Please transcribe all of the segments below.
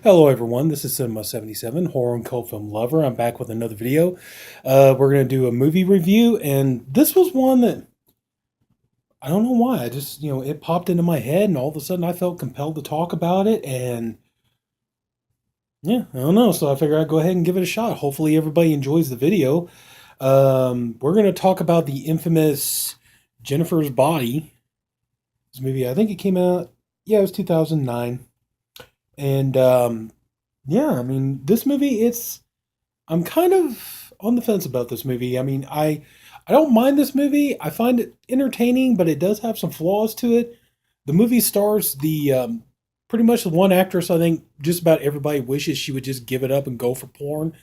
Hello everyone, this is Sinema77, horror and cult film lover. I'm back with another video. We're going to do a movie review, and this was one that, I don't know why, I just, it popped into my head, and all of a sudden I felt compelled to talk about it, and yeah, I don't know, so I figured I'd go ahead and give it a shot. Hopefully everybody enjoys the video. We're going to talk about the infamous Jennifer's Body. This movie, I think it came out, yeah, it was 2009. And yeah, I mean, this movie, I'm kind of on the fence about this movie. I mean, I don't mind this movie. I find it entertaining, but it does have some flaws to it. The movie stars the pretty much the one actress I think just about everybody wishes she would just give it up and go for porn.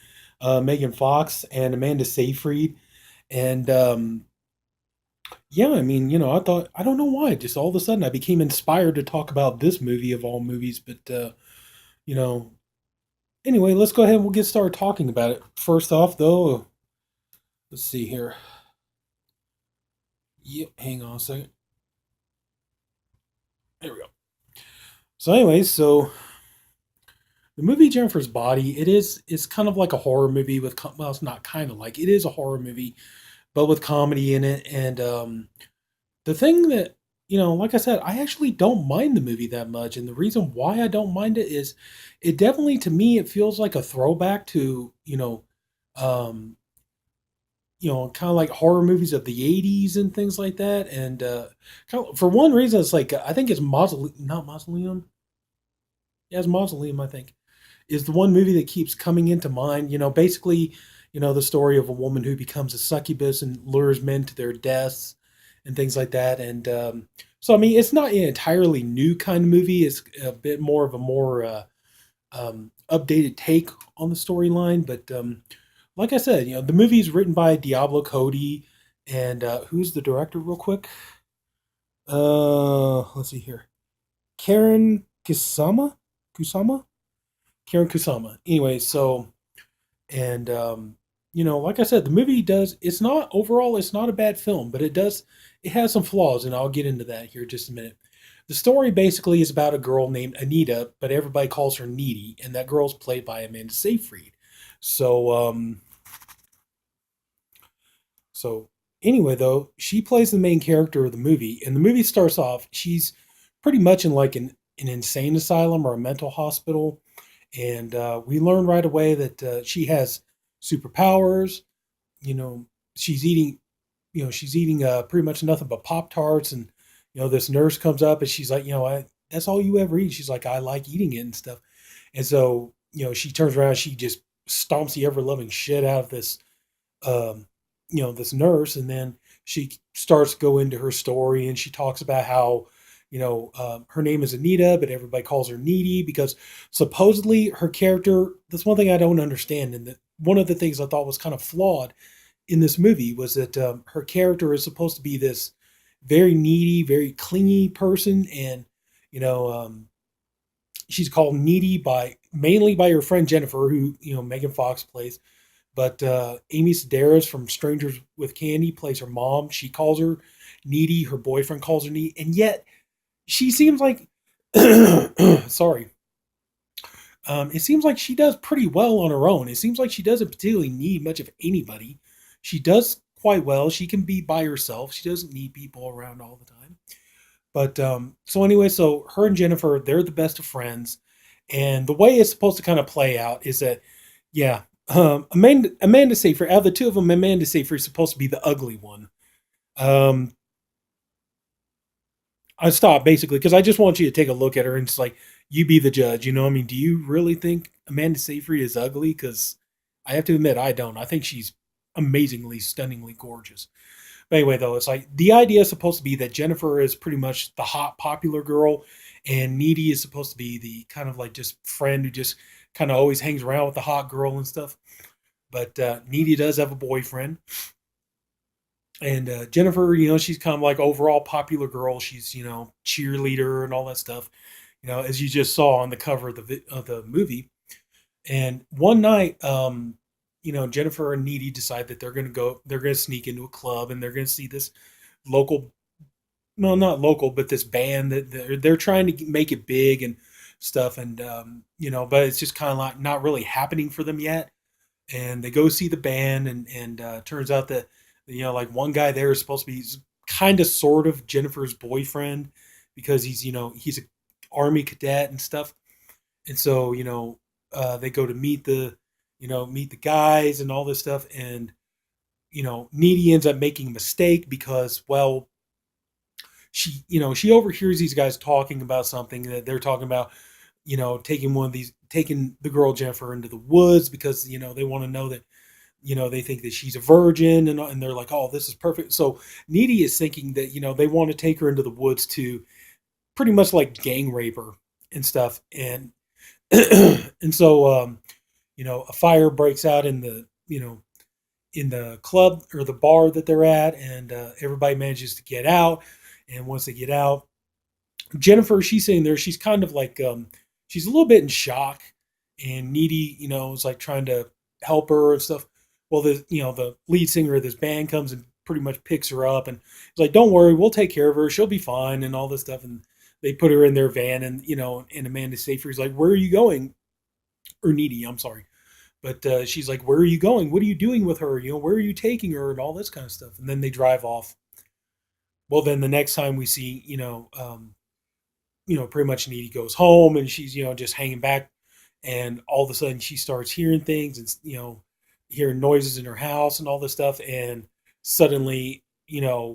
Megan Fox and Amanda Seyfried. And yeah, I mean, I thought, I don't know why, just all of a sudden I became inspired to talk about this movie of all movies. But you know, anyway, let's go ahead and we'll get started talking about it. First off, though, let's see here. Yep, hang on a second. There we go. So, anyways, so the movie Jennifer's Body, it's kind of like a horror movie with well, it's not kind of like it is a horror movie, but with comedy in it. And the thing that like I said, I actually don't mind the movie that much, and the reason why I don't mind it is, it definitely to me it feels like a throwback to um, kind of like horror movies of the 80s and things like that. And for one reason, it's like, I think it's Mausoleum, not Mausoleum. Yeah, it's Mausoleum, I think, is the one movie that keeps coming into mind. Basically, the story of a woman who becomes a succubus and lures men to their deaths and things like that. And so, I mean, it's not an entirely new kind of movie. It's a bit more of a more updated take on the storyline. But like I said, the movie is written by Diablo Cody, and who's the director, real quick? Let's see here, Karen Kusama, Karen Kusama. Anyway, so and like I said, the movie does. It's not overall, it's not a bad film, but it has some flaws, and I'll get into that here in just a minute. The story basically is about a girl named Anita, but everybody calls her Needy, and that girl's played by Amanda Seyfried. So so anyway, though, she plays the main character of the movie, and the movie starts off. She's pretty much in like an insane asylum or a mental hospital, and we learn right away that she has superpowers. You know, she's eating. She's eating pretty much nothing but Pop Tarts, and this nurse comes up and she's like, that's all you ever eat. She's like, I like eating it and stuff, and so she turns around, she just stomps the ever loving shit out of this um, this nurse. And then she starts to go into her story, and she talks about how, her name is Anita, but everybody calls her Needy because supposedly her character, that's one thing I don't understand. And that one of the things I thought was kind of flawed in this movie was that her character is supposed to be this very needy, very clingy person. And, you know, um, she's called needy mainly by her friend Jennifer, who, Megan Fox plays. But Amy Sedaris from Strangers with Candy plays her mom. She calls her needy. Her boyfriend calls her needy. And yet she seems like, sorry, it seems like she does pretty well on her own. It seems like she doesn't particularly need much of anybody. She does quite well. She can be by herself. She doesn't need people around all the time. But so anyway, so her and Jennifer, they're the best of friends. And the way it's supposed to kind of play out is that, yeah, Amanda Seyfried, out of the two of them, Amanda Seyfried is supposed to be the ugly one. Um, I stopped basically because I just want you to take a look at her and just like, you be the judge. I mean, do you really think Amanda Seyfried is ugly? Because I have to admit, I don't. I think she's amazingly, stunningly gorgeous. But anyway, though, it's like the idea is supposed to be that Jennifer is pretty much the hot, popular girl, and Needy is supposed to be the kind of like just friend who just kind of always hangs around with the hot girl and stuff. But Needy does have a boyfriend, and Jennifer, she's kind of like overall popular girl. She's cheerleader and all that stuff. As you just saw on the cover of the movie. And one night, Jennifer and Needy decide that they're going to sneak into a club, and they're going to see this local, no, not local, but this band that they're trying to make it big. And stuff, and but it's just kind of like not really happening for them yet. And they go see the band, and turns out that like one guy there is supposed to be kind of sort of Jennifer's boyfriend because he's a army cadet and stuff. And so they go to meet the guys and all this stuff, and Needy ends up making a mistake because, well, she overhears these guys talking about something that they're talking about, taking the girl Jennifer into the woods because they want to know that they think that she's a virgin, and they're like, oh, this is perfect. So Needy is thinking that they want to take her into the woods to pretty much like gang rape her and stuff, and and so a fire breaks out in the club or the bar that they're at, and everybody manages to get out. And once they get out, Jennifer, she's sitting there. She's kind of like, she's a little bit in shock, and Needy, is like trying to help her and stuff. Well, the lead singer of this band comes and pretty much picks her up, and he's like, "Don't worry, we'll take care of her. She'll be fine," and all this stuff. And they put her in their van, and Amanda Seyfried's like, "Where are you going?" Or Needy, I'm sorry. But she's like, "Where are you going? What are you doing with her? Where are you taking her?" And all this kind of stuff. And then they drive off. Well, then the next time we see, pretty much Needy goes home, and she's, just hanging back, and all of a sudden she starts hearing things, and hearing noises in her house and all this stuff, and suddenly,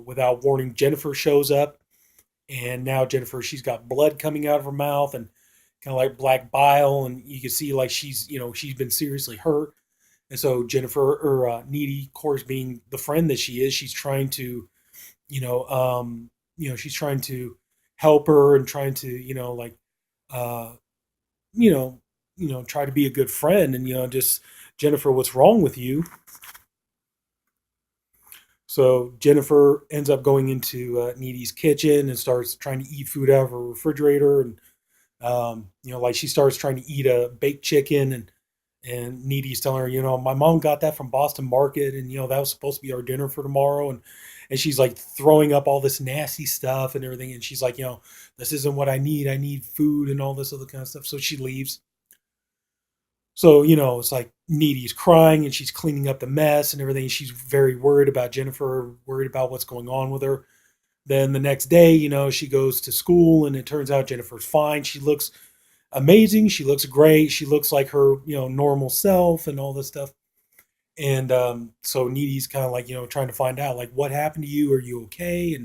without warning, Jennifer shows up, and now Jennifer, she's got blood coming out of her mouth and kind of like black bile, and you can see like she's been seriously hurt. And so Jennifer, or Needy, of course, being the friend that she is, she's trying to she's trying to help her, and trying to like uh try to be a good friend, and just, Jennifer, what's wrong with you? So Jennifer ends up going into Needy's kitchen and starts trying to eat food out of her refrigerator, and like she starts trying to eat a baked chicken, and Needy's telling her, my mom got that from Boston Market, and that was supposed to be our dinner for tomorrow, and she's like throwing up all this nasty stuff and everything, and she's like, this isn't what I need. I need food and all this other kind of stuff. So she leaves. So it's like Needy's crying, and she's cleaning up the mess and everything. She's very worried about Jennifer, worried about what's going on with her. Then the next day, she goes to school, and it turns out Jennifer's fine. She looks amazing. She looks great. She looks like her, normal self and all this stuff. And so Needy's kind of like, trying to find out, like, what happened to you? Are you okay?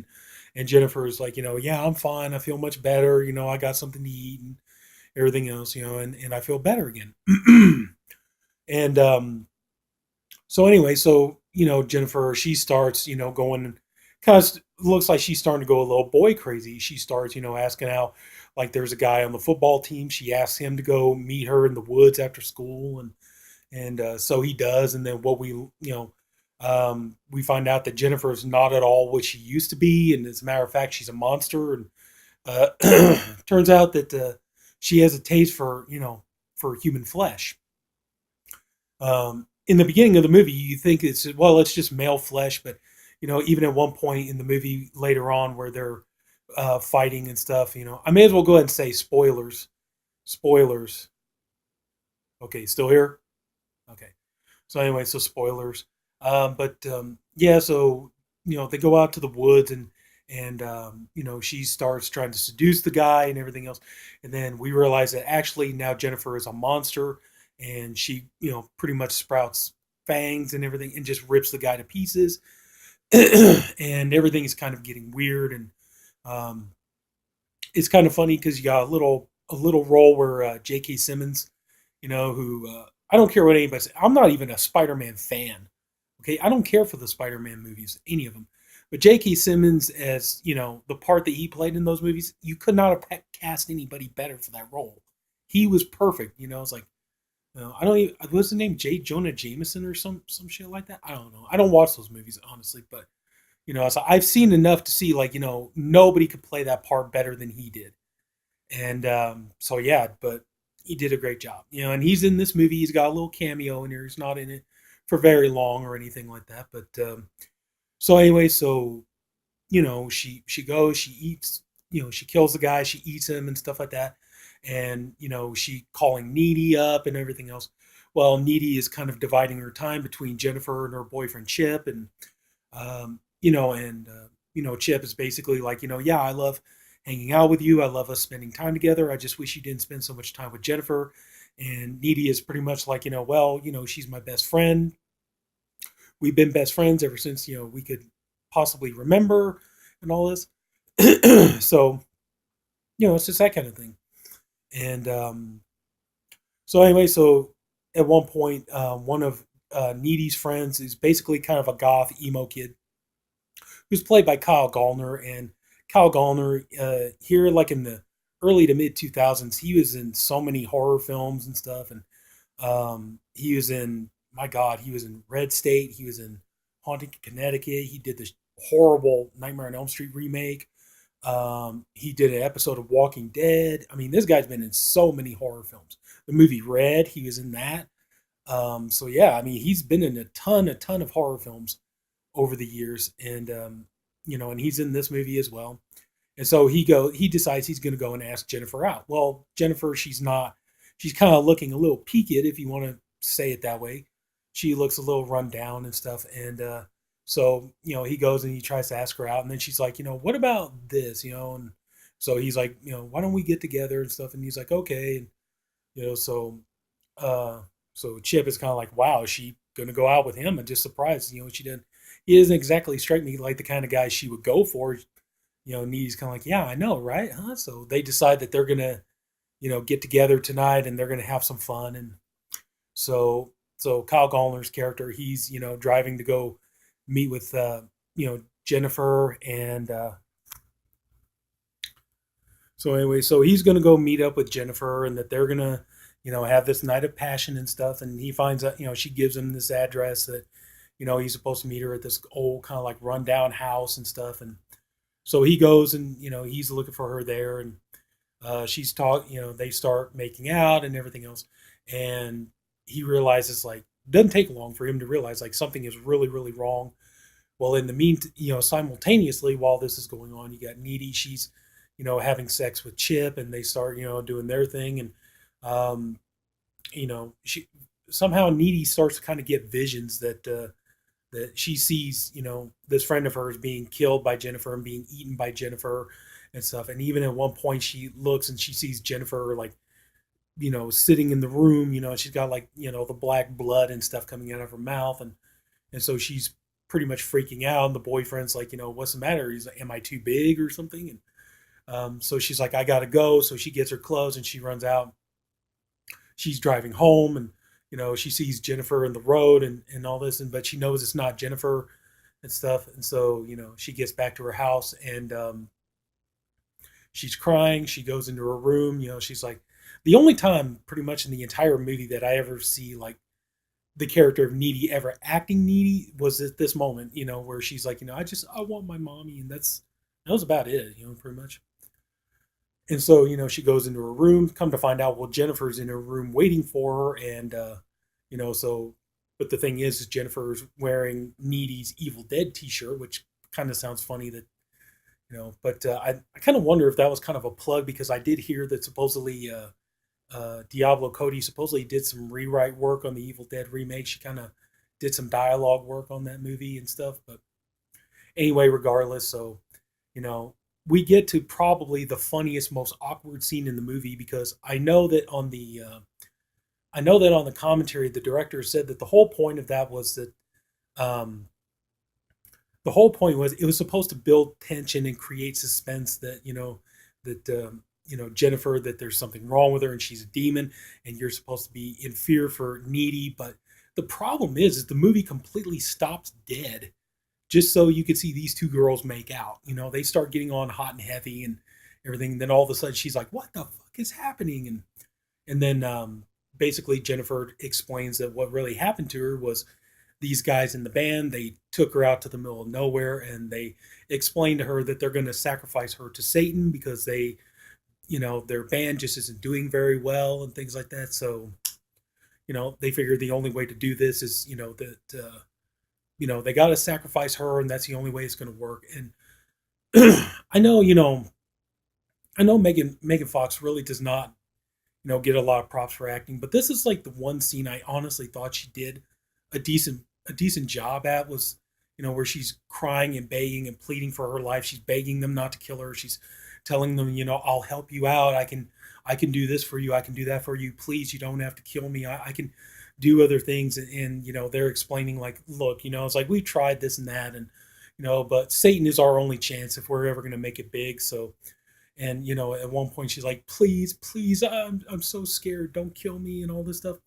And Jennifer's like, yeah, I'm fine. I feel much better. I got something to eat and everything else, and I feel better again. And so anyway, so Jennifer, she starts, going, kind of looks like she's starting to go a little boy crazy. She starts, asking out, like, there's a guy on the football team. She asks him to go meet her in the woods after school, and so he does. And then we find out that Jennifer is not at all what she used to be, and as a matter of fact, she's a monster. And turns out that she has a taste for human flesh. In the beginning of the movie, you think it's just male flesh, but even at one point in the movie later on where they're fighting and stuff, I may as well go ahead and say spoilers. Spoilers. Okay, still here? Okay. So anyway, so spoilers. But yeah, so they go out to the woods, and she starts trying to seduce the guy and everything else, and then we realize that actually now Jennifer is a monster, and she pretty much sprouts fangs and everything, and just rips the guy to pieces. And everything is kind of getting weird, and um, it's kind of funny because you got a little role where J.K. Simmons, who I don't care what anybody says. I'm not even a Spider-Man fan. Okay, I don't care for the Spider-Man movies, any of them. But J.K. Simmons, as the part that he played in those movies, you could not have cast anybody better for that role. He was perfect. It's like, I don't even, what's the name, J. Jonah Jameson or some shit like that. I don't know. I don't watch those movies honestly, but so I've seen enough to see, like, nobody could play that part better than he did. And so yeah, but he did a great job. And he's in this movie. He's got a little cameo in here. He's not in it for very long or anything like that. But so anyway, so she goes, she eats, she kills the guy, she eats him and stuff like that. and she calling Needy up and everything else. Well, Needy is kind of dividing her time between Jennifer and her boyfriend Chip, and Chip is basically like, yeah, I love hanging out with you. I love us spending time together. I just wish you didn't spend so much time with Jennifer. And Needy is pretty much like, well, she's my best friend. We've been best friends ever since, we could possibly remember and all this. So, it's just that kind of thing. And so anyway, so at one point, one of Needy's friends is basically kind of a goth emo kid who's played by Kyle Gallner. And Kyle Gallner, here, like in the early to mid 2000s, he was in so many horror films and stuff. And he was in, my God, he was in Red State. He was in Haunting Connecticut. He did this horrible Nightmare on Elm Street remake. He did an episode of Walking Dead. I mean, this guy's been in so many horror films. The movie Red, he was in that. So yeah, I mean, he's been in a ton of horror films over the years, and and he's in this movie as well. And so he decides he's going to go and ask Jennifer out. Well, Jennifer, she's kind of looking a little peaked, if you want to say it that way. She looks a little run down and stuff, and so he goes and he tries to ask her out, and then she's like, what about this, and so he's like, why don't we get together and stuff, and he's like, okay, and so uh, so Chip is kind of like, wow, is she gonna go out with him? And just surprised, she didn't. He doesn't exactly strike me like the kind of guy she would go for. Needy's kind of like, yeah, I know, right? Huh? So they decide that they're gonna, get together tonight and they're gonna have some fun. And so Kyle Gallner's character, he's driving to go meet with Jennifer, and so anyway, so he's gonna go meet up with Jennifer, and that they're gonna have this night of passion and stuff. And he finds out, she gives him this address that he's supposed to meet her at this old kind of like rundown house and stuff. And so he goes, and he's looking for her there, and she's talk they start making out and everything else. And he realizes, like, doesn't take long for him to realize like something is really really wrong. Well, in the simultaneously while this is going on, you got Needy. She's having sex with Chip, and they start doing their thing. And she somehow Needy starts to kind of get visions that she sees, this friend of hers being killed by Jennifer and being eaten by Jennifer and stuff. And even at one point, she looks and she sees Jennifer, like, sitting in the room, and she's got, like, the black blood and stuff coming out of her mouth. And so she's pretty much freaking out. And the boyfriend's like, what's the matter? He's like, am I too big or something? And so she's like, I gotta go. So she gets her clothes and she runs out. She's driving home, and she sees Jennifer in the road and all this, but she knows it's not Jennifer and stuff. And so she gets back to her house, and she's crying. She goes into her room. She's like, the only time pretty much in the entire movie that I ever see like the character of Needy ever acting needy was at this moment, where she's like, I want my mommy, and that was about it, pretty much. And so, she goes into her room. Come to find out, well, Jennifer's in her room waiting for her, and so. But the thing is Jennifer's wearing Needy's Evil Dead T-shirt, which kind of sounds funny that But I kind of wonder if that was kind of a plug, because I did hear that supposedly Diablo Cody supposedly did some rewrite work on the Evil Dead remake. She kind of did some dialogue work on that movie and stuff. But anyway, regardless, so you know, we get to probably the funniest, most awkward scene in the movie, because I know that on the commentary, the director said that the whole point of that was that um, the whole point was it was supposed to build tension and create suspense that Jennifer, that there's something wrong with her and she's a demon, and you're supposed to be in fear for Needy. But the problem is the movie completely stops dead just so you could see these two girls make out. They start getting on hot and heavy and everything. And then all of a sudden she's like, "What the fuck is happening?" And then basically Jennifer explains that what really happened to her was these guys in the band, they took her out to the middle of nowhere, and they explained to her that they're going to sacrifice her to Satan because their band just isn't doing very well and things like that. So, they figured the only way to do this is, they got to sacrifice her, and that's the only way it's going to work. And I know Megan Fox really does not get a lot of props for acting. But this is like the one scene I honestly thought she did a decent job at was, where she's crying and begging and pleading for her life. She's begging them not to kill her. She's telling them, I'll help you out. I can do this for you. I can do that for you. Please, you don't have to kill me. I can do other things. And they're explaining like, look, it's like we tried this and that, and but Satan is our only chance if we're ever going to make it big. So, and at one point she's like, please, please, I'm so scared. Don't kill me and all this stuff.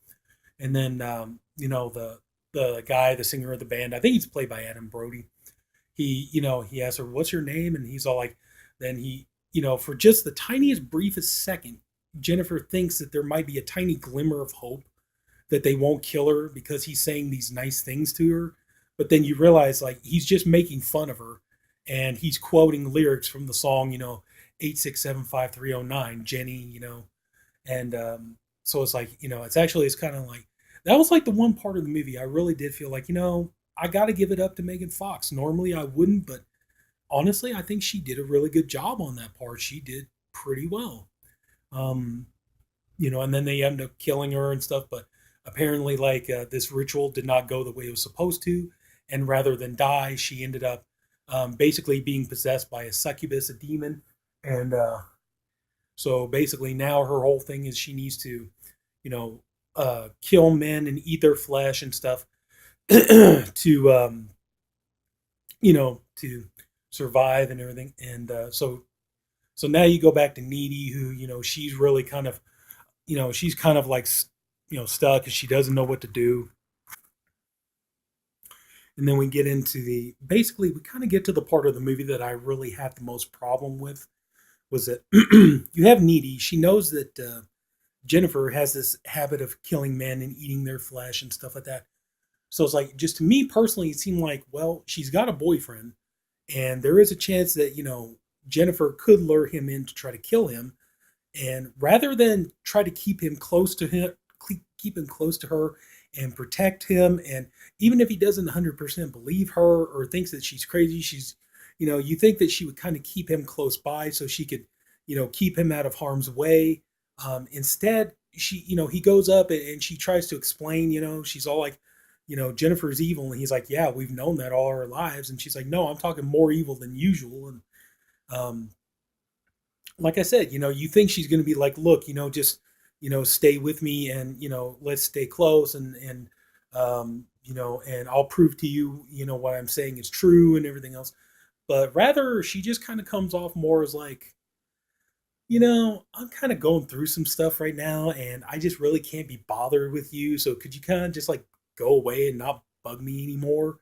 And then the guy, the singer of the band, I think he's played by Adam Brody. He asks her, "What's your name?" And he's all like, then for just the tiniest, briefest second, Jennifer thinks that there might be a tiny glimmer of hope that they won't kill her because he's saying these nice things to her. But then you realize like he's just making fun of her, and he's quoting lyrics from the song, 8675309, Jenny, and so it's like it's kind of like that was like the one part of the movie I really did feel like I got to give it up to Megan Fox. Normally I wouldn't, but honestly I think she did a really good job on that part. She did pretty well. Um, and then they end up killing her and stuff. But apparently, like this ritual did not go the way it was supposed to, and rather than die, she ended up basically being possessed by a succubus, a demon, and so basically now her whole thing is she needs to, you know, kill men and eat their flesh and stuff to, to survive and everything. And so now you go back to Needy, who she's really kind of she's kind of like stuck because she doesn't know what to do. And then we get into the basically we kind of get to the part of the movie that I really had the most problem with was that you have Needy. She knows that Jennifer has this habit of killing men and eating their flesh and stuff like that. So it's like, just to me personally, it seemed like, well, she's got a boyfriend, and there is a chance that Jennifer could lure him in to try to kill him, and rather than try to keep him close to her and protect him, and even if he doesn't 100% believe her or thinks that she's crazy, you think that she would kind of keep him close by so she could, keep him out of harm's way. Instead, he goes up and she tries to explain, she's all like, Jennifer's evil. And he's like, yeah, we've known that all our lives. And she's like, no, I'm talking more evil than usual. And, um, like I said, you think she's going to be like, look, just, stay with me and, let's stay close and I'll prove to you, what I'm saying is true and everything else. But rather, she just kind of comes off more as like, I'm kind of going through some stuff right now and I just really can't be bothered with you. So could you kind of just like go away and not bug me anymore?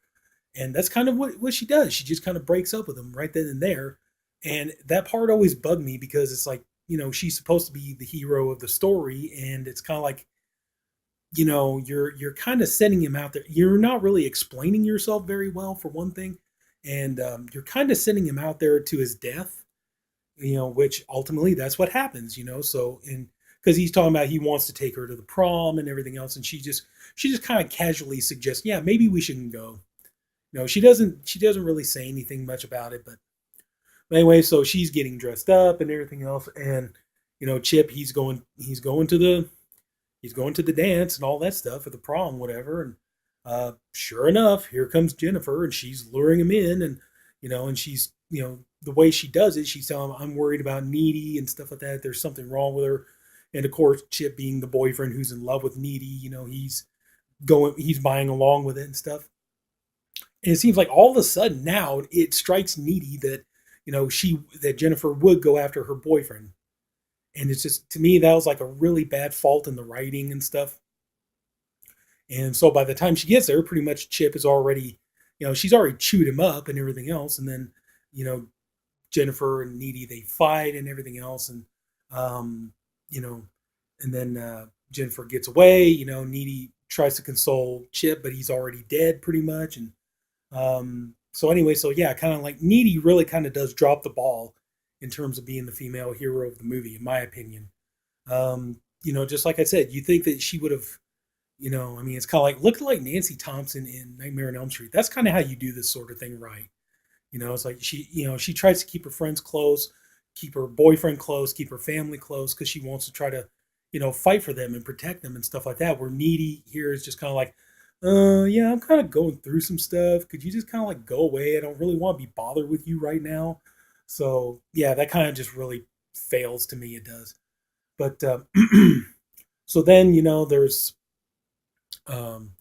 And that's kind of what she does. She just kind of breaks up with him right then and there. And that part always bugged me because it's like, she's supposed to be the hero of the story. And it's kind of like, you're kind of setting him out there. You're not really explaining yourself very well, for one thing. And you're kind of sending him out there to his death, which ultimately that's what happens, So, and because he's talking about he wants to take her to the prom and everything else. And she just kind of casually suggests, yeah, maybe we shouldn't go. She doesn't really say anything much about it, but anyway, so she's getting dressed up and everything else, and Chip, he's going to the dance and all that stuff at the prom, whatever, and sure enough, here comes Jennifer, and she's luring him in, and and she's the way she does it, she's telling him, I'm worried about Needy and stuff like that. There's something wrong with her, and of course, Chip being the boyfriend who's in love with Needy, he's buying along with it and stuff. And it seems like all of a sudden now it strikes Needy that that Jennifer would go after her boyfriend. And it's just, to me, that was like a really bad fault in the writing and stuff. And so by the time she gets there, pretty much Chip is already, she's already chewed him up and everything else. And then, you know, Jennifer and Needy, they fight and everything else. And, um, you know, and then Jennifer gets away, Needy tries to console Chip, but he's already dead pretty much. And so anyway, so yeah, kind of like Needy really kind of does drop the ball in terms of being the female hero of the movie, in my opinion. Just like I said, you think that she would have, I mean, it's kind of like, look like Nancy Thompson in Nightmare on Elm Street. That's kind of how you do this sort of thing right. It's like she tries to keep her friends close, keep her boyfriend close, keep her family close, because she wants to try to, fight for them and protect them and stuff like that. Where Needy here is just kind of like, yeah, I'm kind of going through some stuff. Could you just kind of like go away? I don't really want to be bothered with you right now. So yeah, that kind of just really fails to me. It does. But so then there's um,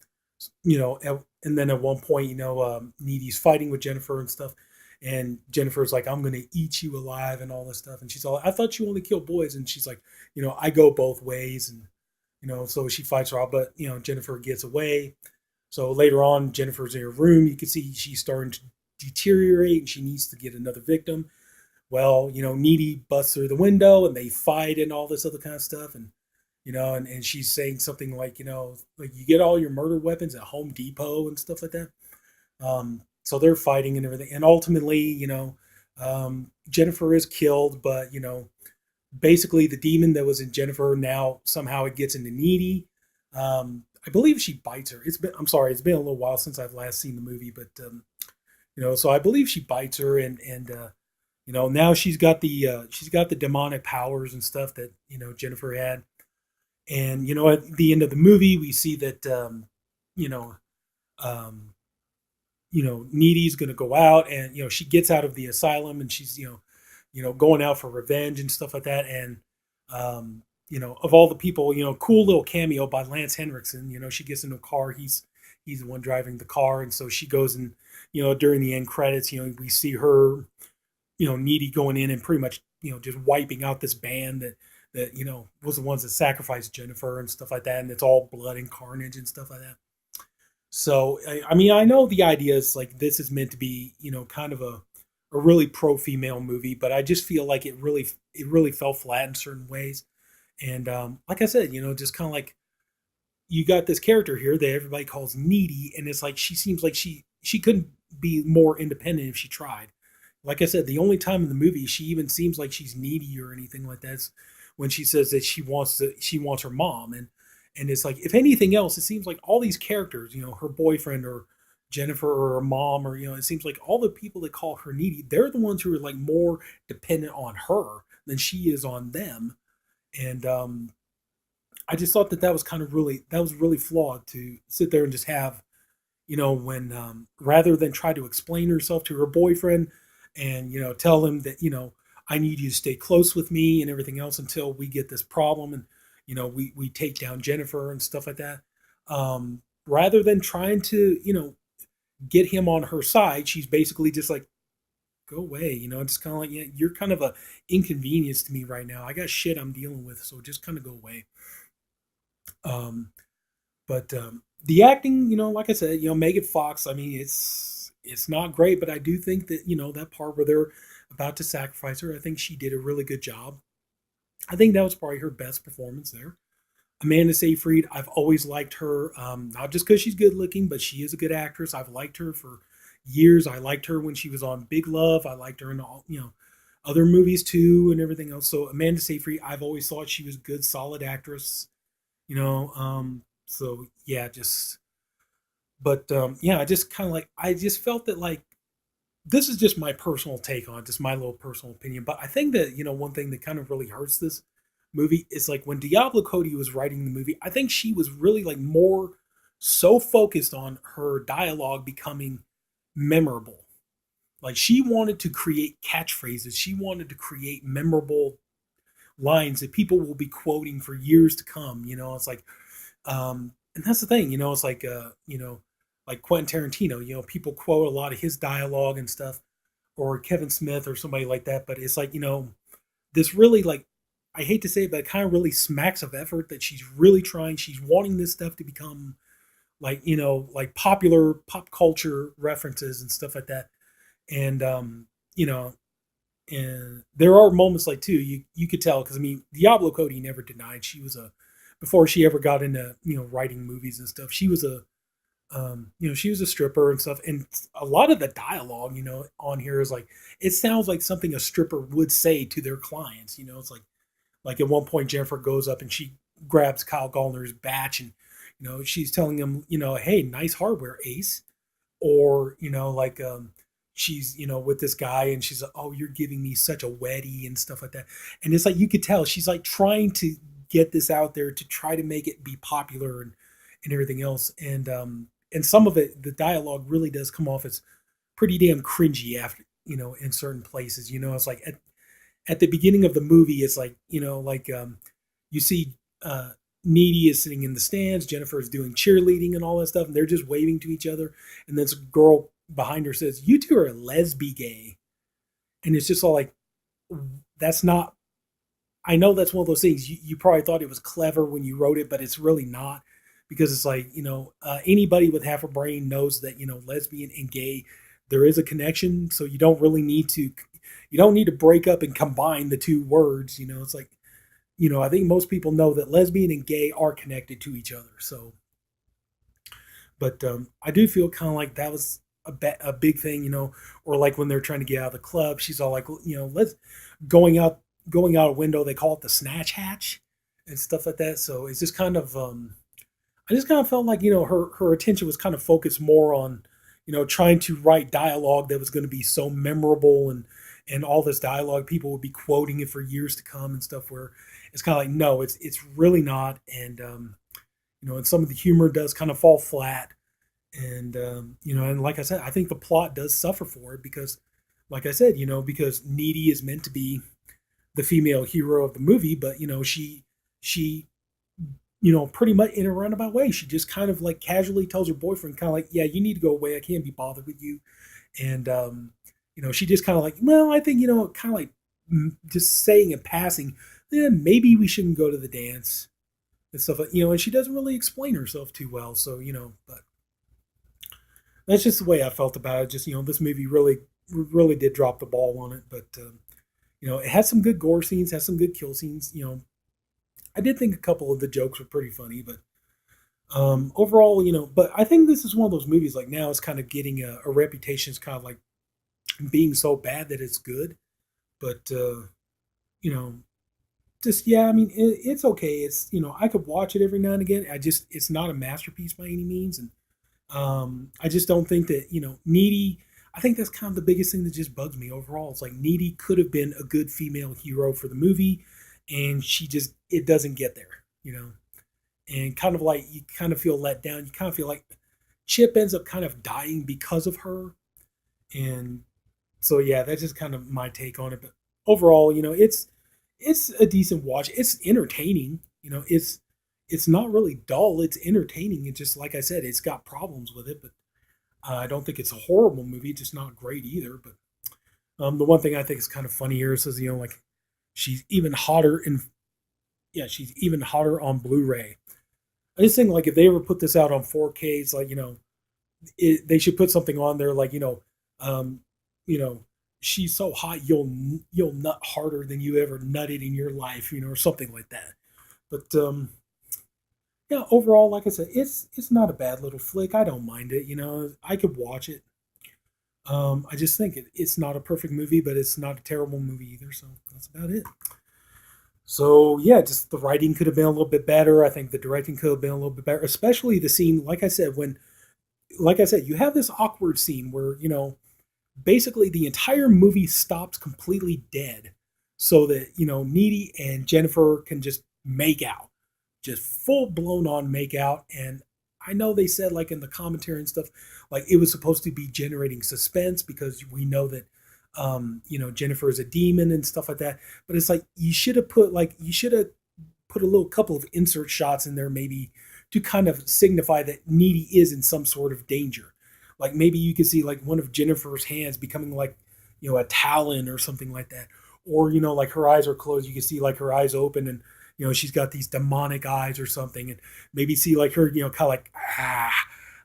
and then at one point, Needy's fighting with Jennifer and stuff. And Jennifer's like, I'm going to eat you alive and all this stuff. And she's all, I thought you only kill boys. And she's like, I go both ways. And, so she fights her out. But, Jennifer gets away. So later on, Jennifer's in her room. You can see she's starting to deteriorate and she needs to get another victim. Well, Needy busts through the window and they fight and all this other kind of stuff. And she's saying something like, like you get all your murder weapons at Home Depot and stuff like that. So they're fighting and everything. And ultimately, Jennifer is killed, but, basically the demon that was in Jennifer now somehow it gets into Needy. I believe she bites her. I'm sorry, it's been a little while since I've last seen the movie, but, so I believe she bites her and now she's got the demonic powers and stuff that, Jennifer had. And at the end of the movie, we see that you know, um, Needy's going to go out, and she gets out of the asylum, and she's going out for revenge and stuff like that. And of all the people, cool little cameo by Lance Henriksen. She gets in a car. He's the one driving the car, and so she goes and during the end credits, we see her, Needy going in and pretty much just wiping out this band that was the ones that sacrificed Jennifer and stuff like that, and it's all blood and carnage and stuff like that. So I mean, I know the idea is like this is meant to be kind of a really pro female movie, but I just feel like it really fell flat in certain ways. And like I said, just kind of like you got this character here that everybody calls needy, and it's like she seems like she couldn't be more independent if she tried. Like I said, the only time in the movie she even seems like she's needy or anything like that is when she says that she wants her mom. And it's like, if anything else, it seems like all these characters, her boyfriend or Jennifer or her mom, or it seems like all the people that call her needy, they're the ones who are like more dependent on her than she is on them. And I just thought that that was really flawed to sit there and just have when rather than try to explain herself to her boyfriend and tell him that I need you to stay close with me and everything else until we get this problem, and we take down Jennifer and stuff like that. Rather than trying to get him on her side, she's basically just like, go away, just kind of like, yeah, you're kind of a inconvenience to me right now. I got shit I'm dealing with, so just kind of go away. um but the acting, like I said, Megan Fox, I mean, it's not great, but I do think that that part where they're about to sacrifice her, I think she did a really good job. I think that was probably her best performance there. Amanda Seyfried, I've always liked her, not just because she's good looking, but she is a good actress. I've liked her for years. I liked her when she was on Big Love. I liked her in all, other movies too and everything else. So Amanda Seyfried, I've always thought she was a good, solid actress. So yeah, but yeah, I just kind of like, I just felt that like, this is just my personal take on it, just my little personal opinion. But I think that, one thing that kind of really hurts this movie is like when Diablo Cody was writing the movie, I think she was really like more so focused on her dialogue becoming memorable. Like she wanted to create catchphrases, she wanted to create memorable lines that people will be quoting for years to come. It's like, and that's the thing, it's like, like Quentin Tarantino, people quote a lot of his dialogue and stuff, or Kevin Smith or somebody like that. But it's like, this really like, I hate to say it, but it kind of really smacks of effort that she's really trying. She's wanting this stuff to become like, like popular pop culture references and stuff like that. And, you know, and there are moments like too, you could tell, because I mean, Diablo Cody never denied she was before she ever got into, writing movies and stuff, she was she was a stripper and stuff. And a lot of the dialogue, on here is like, it sounds like something a stripper would say to their clients. It's like at one point Jennifer goes up and she grabs Kyle Gallner's batch, and she's telling him, hey, nice hardware, Ace. Or like she's with this guy and she's like, oh, you're giving me such a wetty and stuff like that. And it's like you could tell she's like trying to get this out there to try to make it be popular and everything else. And some of it, the dialogue really does come off as pretty damn cringy after, in certain places. It's like at the beginning of the movie, it's like, you see Needy is sitting in the stands, Jennifer is doing cheerleading and all that stuff, and they're just waving to each other. And this girl behind her says, "You two are lesbi gay." And it's just all like, that's not, I know that's one of those things you probably thought it was clever when you wrote it, but it's really not, because it's like, anybody with half a brain knows that, lesbian and gay, there is a connection. So you don't really need to, break up and combine the two words. It's like, I think most people know that lesbian and gay are connected to each other. So, but I do feel kind of like that was a big thing, or like when they're trying to get out of the club, she's all like, let's going out a window. They call it the snatch hatch and stuff like that. So it's just kind of, I just kind of felt like, her attention was kind of focused more on, trying to write dialogue that was going to be so memorable, and all this dialogue, people would be quoting it for years to come and stuff, where it's kind of like, no, it's really not. And, and some of the humor does kind of fall flat. And, and like I said, I think the plot does suffer for it because, like I said, because Needy is meant to be the female hero of the movie, but, she, pretty much in a roundabout way, she just kind of like casually tells her boyfriend, kind of like, yeah, you need to go away. I can't be bothered with you. And, she just kind of like, well, I think, kind of like just saying in passing, maybe we shouldn't go to the dance and stuff like, and she doesn't really explain herself too well. So, but that's just the way I felt about it. Just, this movie really did drop the ball on it. But, it has some good gore scenes, has some good kill scenes. I did think a couple of the jokes were pretty funny, but overall, but I think this is one of those movies, like, now it's kind of getting a reputation as kind of like being so bad that it's good. But, just, yeah, I mean, it's okay. It's, I could watch it every now and again. It's not a masterpiece by any means. And I just don't think that, Needy, I think that's kind of the biggest thing that just bugs me overall. It's like Needy could have been a good female hero for the movie, and it doesn't get there, and kind of like, you kind of feel let down. You kind of feel like Chip ends up kind of dying because of her. And so, yeah, that's just kind of my take on it. But overall, it's a decent watch. It's entertaining. It's not really dull. It's entertaining. It's just, like I said, it's got problems with it, but I don't think it's a horrible movie. It's just not great either. But the one thing I think is kind of funny here is, like, she's even hotter she's even hotter on Blu-ray. I just think, like, if they ever put this out on 4K, it's like, they should put something on there like, um, she's so hot you'll nut harder than you ever nutted in your life, or something like that. But yeah, overall, like I said, it's not a bad little flick. I don't mind it. I could watch it. I just think it's not a perfect movie, but it's not a terrible movie either. So that's about it. So yeah, just the writing could have been a little bit better. I think the directing could have been a little bit better, especially the scene. Like I said, you have this awkward scene where, basically the entire movie stops completely dead, so that, Needy and Jennifer can just make out, just full blown on make out. And I know they said, like, in the commentary and stuff, like, it was supposed to be generating suspense because we know that, Jennifer is a demon and stuff like that. But it's like, you should have put a little couple of insert shots in there, maybe, to kind of signify that Needy is in some sort of danger. Like, maybe you could see, like, one of Jennifer's hands becoming like, a talon or something like that. Or, like, her eyes are closed. You can see, like, her eyes open, and, she's got these demonic eyes or something. And maybe see, like, her, kind of like,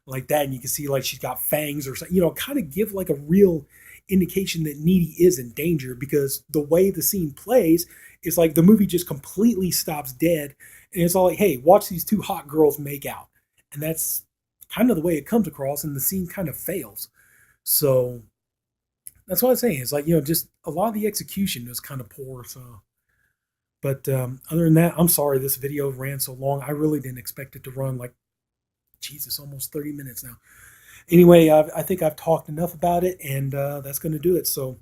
like that. And you can see, like, she's got fangs or something, kind of give, like, a real indication that Needy is in danger, because the way the scene plays is like the movie just completely stops dead. And it's all like, hey, watch these two hot girls make out. And that's kind of the way it comes across, and the scene kind of fails. So that's what I'm saying. It's like, just a lot of the execution is kind of poor. So, but other than that, I'm sorry this video ran so long. I really didn't expect it to run, like, Jesus, almost 30 minutes now. Anyway, I think I've talked enough about it, and that's going to do it. So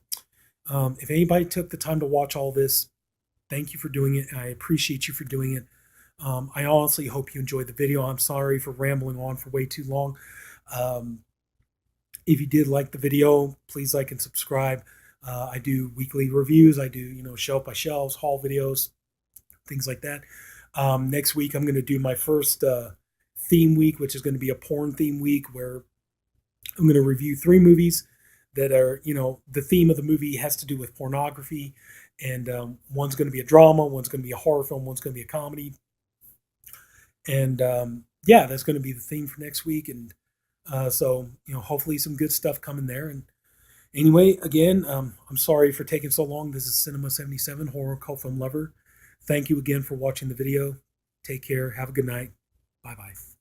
if anybody took the time to watch all this, thank you for doing it. I appreciate you for doing it. I honestly hope you enjoyed the video. I'm sorry for rambling on for way too long. Um, if you did like the video, please like and subscribe. I do weekly reviews. I do, shelf by shelves, haul videos, things like that. Next week, I'm going to do my first theme week, which is going to be a porn theme week, where I'm going to review 3 movies that are, the theme of the movie has to do with pornography. And one's going to be a drama, one's going to be a horror film, one's going to be a comedy. And yeah, that's going to be the theme for next week. And so, hopefully some good stuff coming there. And anyway, again, I'm sorry for taking so long. This is Sinema77, horror cult film lover. Thank you again for watching the video. Take care. Have a good night. Bye bye.